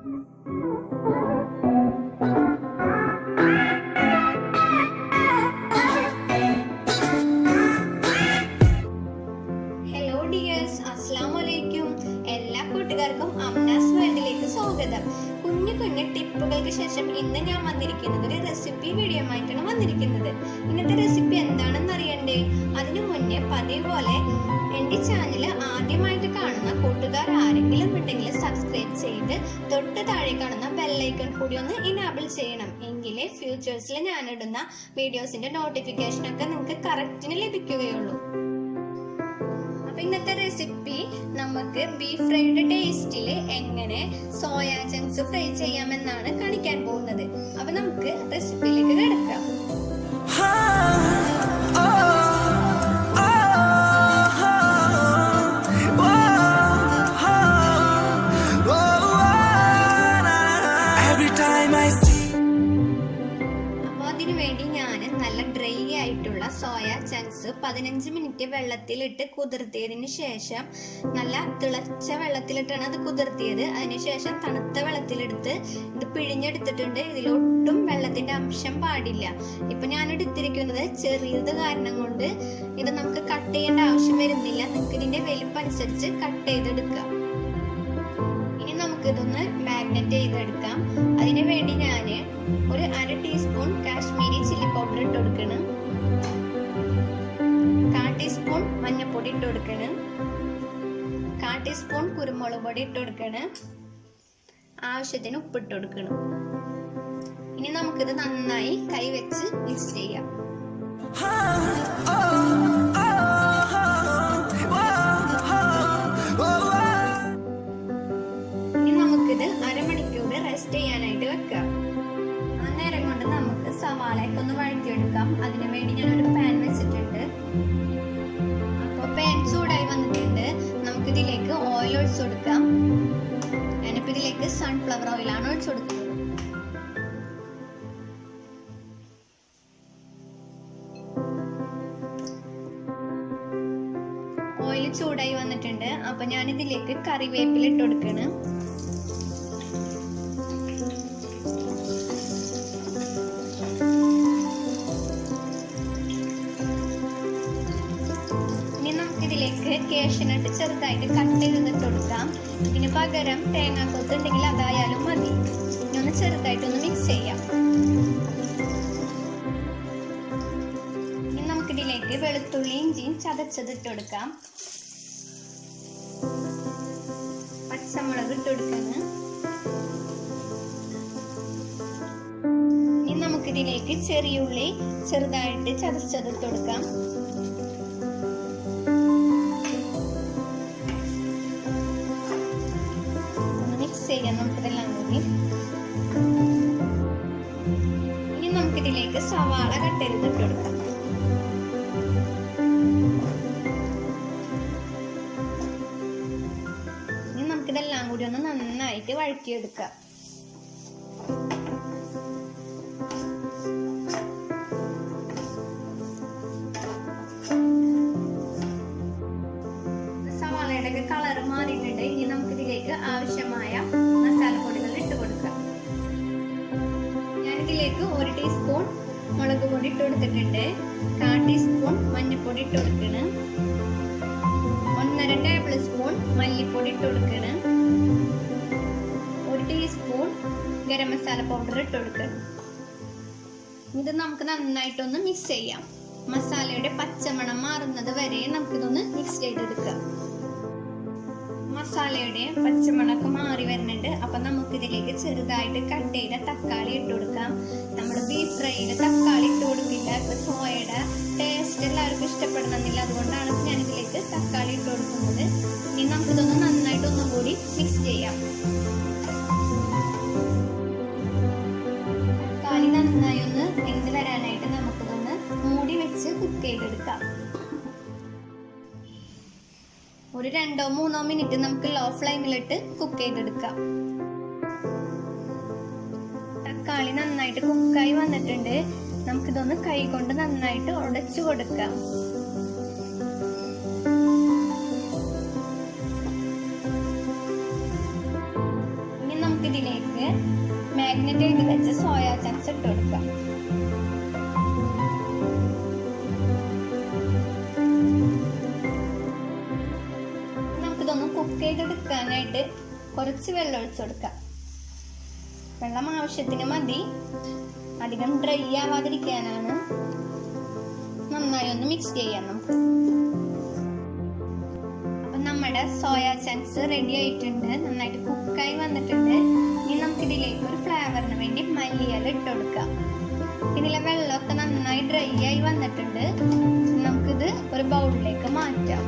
Hello dears, അസ്സലാമു അലൈക്കും. എല്ലാ കൂട്ടുകാർക്കും അമ്നാസ് വേൾഡിലേക്ക് സ്വാഗതം. കുഞ്ഞു കുഞ്ഞു ടിപ്പുകൾക്ക് ശേഷം ഇന്ന് ഞാൻ വന്നിരിക്കുന്നത് ഒരു റെസിപ്പി വീഡിയോ ആയിട്ടാണ് വന്നിരിക്കുന്നത്. ഇന്നത്തെ റെസിപ്പി എന്താണെന്ന് അറിയണ്ടേ? അതിനു മുന്നേ പതിവ് പോലെ എന്റെ ചാനൽ ആദ്യമായിട്ട് കാണുന്ന കൂട്ടുകാർ ആരെങ്കിലും ഉണ്ടെങ്കിൽ സബ്സ്ക്രൈബ് ചെയ്ത് തൊട്ട് താഴെ കാണുന്ന ബെല്ലൈക്കൺ കൂടി ഒന്ന് ഇനാബിൾ ചെയ്യണം. എങ്കിലേ ഫ്യൂച്ചേഴ്സിൽ ഞാനിടുന്ന വീഡിയോസിന്റെ നോട്ടിഫിക്കേഷൻ ഒക്കെ നിങ്ങൾക്ക് കറക്റ്റിന് ലഭിക്കുകയുള്ളൂ. ഇന്നത്തെ റെസിപ്പി നമുക്ക് ബീഫ് ഫ്രൈയുടെ ടേസ്റ്റില് എങ്ങനെ സോയ ചങ്ക്സ് ഫ്രൈ ചെയ്യാമെന്നാണ് കാണിക്കാൻ പോകുന്നത്. അപ്പൊ നമുക്ക് റെസിപ്പിയിലേക്ക് കിടക്കാം. സോയ ചങ്ക്സ് 15 മിനിറ്റ് വെള്ളത്തിലിട്ട് കുതിർത്തിയതിനു ശേഷം, നല്ല തിളച്ച വെള്ളത്തിലിട്ടാണ് അത് കുതിർത്തിയത്. അതിനുശേഷം തണുത്ത വെള്ളത്തിലെടുത്ത് ഇത് പിഴിഞ്ഞെടുത്തിട്ടുണ്ട്. ഇതിലൊട്ടും വെള്ളത്തിന്റെ അംശം പാടില്ല. ഇപ്പൊ ഞാൻ എടുത്തിരിക്കുന്നത് ചെറിയത് കാരണം കൊണ്ട് ഇത് നമുക്ക് കട്ട് ചെയ്യേണ്ട ആവശ്യം വരുന്നില്ല. നിങ്ങൾക്ക് ഇതിന്റെ വലിപ്പം അനുസരിച്ച് കട്ട് ചെയ്തെടുക്കാം. ഇനി നമുക്കിതൊന്ന് മാഗ്നറ്റ് ചെയ്തെടുക്കാം. അതിനു വേണ്ടി ഞാന് ഒരു 1/2 ടീസ്പൂൺ കാശ്മീരി ചില്ലി പൗഡർ ഇട്ട് കൊടുക്കണം. 1/4 ടീസ്പൂൺ മഞ്ഞൾപ്പൊടി ഇട്ട് കൊടുക്കണം. 1/4 ടീസ്പൂൺ കുരുമുളക് പൊടി ഇട്ട് കൊടുക്കണം. ആവശ്യത്തിന് ഉപ്പിട്ട് കൊടുക്കണം. ഇനി നമുക്കിത് നന്നായി കൈവച്ച് മിക്സ് ചെയ്യാം. ഇനി നമുക്കിത് അരമണിക്കൂർ റെസ്റ്റ് ചെയ്യാനായിട്ട് വെക്കാം. ആ നേരം കൊണ്ട് നമുക്ക് സവാളയൊക്കെ ഒന്ന് വഴറ്റിയെടുക്കാം. അതിനു വേണ്ടി ഞാനൊരു പാൻ വെച്ചിട്ടുണ്ട്. അപ്പോൾ പാൻ ചൂടായി വന്നിട്ടുണ്ട്. നമുക്കിതിലേക്ക് ഓയിൽ ഒഴിച്ചു കൊടുക്കാം. ഞാനിപ്പോൾ ഇതിലേക്ക് സൺഫ്ലവർ ഓയിലാണ് ഒഴിച്ചു കൊടുക്കുന്നത്. ഓയിൽ ചൂടായി വന്നിട്ടുണ്ട്. അപ്പൊ ഞാൻ ഇതിലേക്ക് കറിവേപ്പില ഇട്ട് കൊടുക്കണം. കേശനട്ട് ചെറുതായിട്ട് കട്ട് ചെയ്തിട്ട് കൊടുക്കാം. ഇതിന് പകരം തേങ്ങാക്കൊത്ത് ഉണ്ടെങ്കിൽ അതായാലും മതി. ഇനി ഒന്ന് ചെറുതായിട്ടൊന്ന് മിക്സ് ചെയ്യാം. ഇനി നമുക്കിതിലേക്ക് വെളുത്തുള്ളി ഇഞ്ചിയും ചതച്ചതിട്ട് കൊടുക്കാം. പച്ചമുളക് ഇട്ട് കൊടുക്കണം. ഇനി നമുക്കിതിലേക്ക് ചെറിയുള്ളി ചെറുതായിട്ട് ചതച്ചതിട്ട് കൊടുക്കാം. നമുക്കിതെല്ലാം കൂടി. ഇനി നമുക്കിതിലേക്ക് സവാള കട്ട് ചെയ്തിട്ട് കൊടുക്കാം. ഇനി നമുക്കിതെല്ലാം കൂടി ഒന്ന് നന്നായിട്ട് വഴറ്റിയെടുക്കാം. സവാളയുടെ കളർ മാറിയിട്ടുണ്ട്. ഇനി നമുക്കിതിലേക്ക് ആവശ്യമായ മസാലപ്പൊടികൾ ഇട്ട് കൊടുക്കാം. ഞാനിതിലേക്ക് 1 ടീസ്പൂൺ മുളക് പൊടി ഇട്ട് കൊടുത്തിട്ടുണ്ട്. 1/4 ടീസ്പൂൺ മഞ്ഞൾപ്പൊടി ഇട്ട് കൊടുക്കണം. 1.5 ടേബിൾ സ്പൂൺ മല്ലിപ്പൊടി ഇട്ട് കൊടുക്കണം. 1 ടീസ്പൂൺ ഗരം മസാല പൗഡർ ഇട്ട് കൊടുക്കണം. ഇത് നമുക്ക് നന്നായിട്ടൊന്ന് മിക്സ് ചെയ്യാം. മസാലയുടെ പച്ചമണം മാറുന്നത് വരെ നമുക്കിതൊന്ന് മിക്സ് ചെയ്തെടുക്കാം. മസാലയുടെ പച്ചമണൊക്കെ മാറി വരുന്നുണ്ട്. അപ്പൊ നമുക്ക് ഇതിലേക്ക് ചെറുതായിട്ട് കട്ട് ചെയ്ത തക്കാളി ഇട്ട് കൊടുക്കാം. നമ്മൾ ബീഫ് ഫ്രൈയില് തക്കാളി ഇട്ട് കൊടുക്കില്ല. ഇപ്പൊ സോയയുടെ ടേസ്റ്റ് എല്ലാവർക്കും ഇഷ്ടപ്പെടുന്നില്ല. അതുകൊണ്ടാണ് ഞാൻ ഇതിലേക്ക് തക്കാളി ഇട്ട് കൊടുക്കുന്നത്. ഇനി നമുക്കിതൊന്ന് നന്നായിട്ട് ഒന്നും കൂടി മിക്സ് ചെയ്യാം. തക്കാളി നന്നായി ഒന്ന് വെന്ത് വരാനായിട്ട് നമുക്കിതൊന്ന് മൂടി വെച്ച് കുക്ക് ചെയ്തെടുക്കാം. ഒരു 2-3 മിനിറ്റ് നമുക്ക് ലോ ഫ്ലെയിമിലിട്ട് കുക്ക് ചെയ്തെടുക്കാം. തക്കാളി നന്നായിട്ട് കുക്കായി വന്നിട്ടുണ്ട്. നമുക്കിതൊന്ന് കൈ കൊണ്ട് നന്നായിട്ട് ഉടച്ചു കൊടുക്കാം. നമുക്ക് ഇതിലേക്ക് മാഗ്നറ്റ് ചെയ്ത് വെച്ച സോയ ചങ്ക്സ് ഇട്ട് കൊടുക്കാം. നമുക്കിതൊന്ന് കുക്ക് ചെയ്തെടുക്കാനായിട്ട് കുറച്ച് വെള്ളം ഒഴിച്ചു കൊടുക്കാം. വെള്ളം ആവശ്യത്തിന് മതി, അധികം ഡ്രൈ ആവാതിരിക്കാനാണ്. നന്നായി ഒന്ന് മിക്സ് ചെയ്യാം നമുക്ക്. അപ്പൊ നമ്മുടെ സോയ ചങ്ക്സ് റെഡി ആയിട്ടുണ്ട്, നന്നായിട്ട് കുക്കായി വന്നിട്ടുണ്ട്. ഇനി നമുക്ക് ഇതിലേക്ക് ഒരു ഫ്ലേവറിന് വേണ്ടി മല്ലിയില ഇട്ട് കൊടുക്കാം. ഇതിലെ വെള്ളമൊക്കെ നന്നായി ഡ്രൈ ആയി വന്നിട്ടുണ്ട്. നമുക്കിത് ഒരു ബൗളിലേക്ക് മാറ്റാം.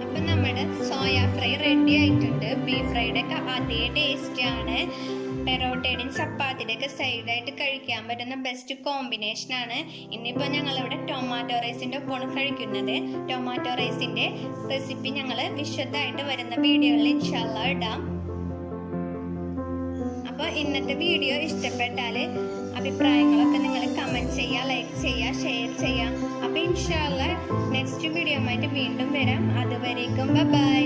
അപ്പൊ നമ്മുടെ സോയ ഫ്രൈ റെഡി ആയിട്ടുണ്ട്. ബീഫ് ഫ്രൈയുടെ ഒക്കെ അതേ ടേസ്റ്റ് ആണ്. പെറോട്ടയുടെയും ചപ്പാത്തിയുടെ ഒക്കെ സൈഡായിട്ട് കഴിക്കാൻ പറ്റുന്ന ബെസ്റ്റ് കോമ്പിനേഷൻ ആണ്. ഇന്നിപ്പോൾ ഞങ്ങളിവിടെ ടൊമാറ്റോ റൈസിന്റെ ഒപ്പമാണ് കഴിക്കുന്നത്. ടൊമാറ്റോ റൈസിന്റെ റെസിപ്പി ഞങ്ങൾ വിശദമായിട്ട് വരുന്ന വീഡിയോയിൽ ഇൻഷാല്ലാ ഇടാം. അപ്പോൾ ഇന്നത്തെ വീഡിയോ ഇഷ്ടപ്പെട്ടാൽ അഭിപ്രായങ്ങളൊക്കെ നിങ്ങൾ കമന്റ് ചെയ്യുക, ലൈക്ക് ചെയ്യുക, ഷെയർ ചെയ്യുക. അപ്പോൾ ഇൻഷാല്ലാ നെക്സ്റ്റ് വീഡിയോ ആയിട്ട് വീണ്ടും വരാം. അതുവരേക്കും ബൈ.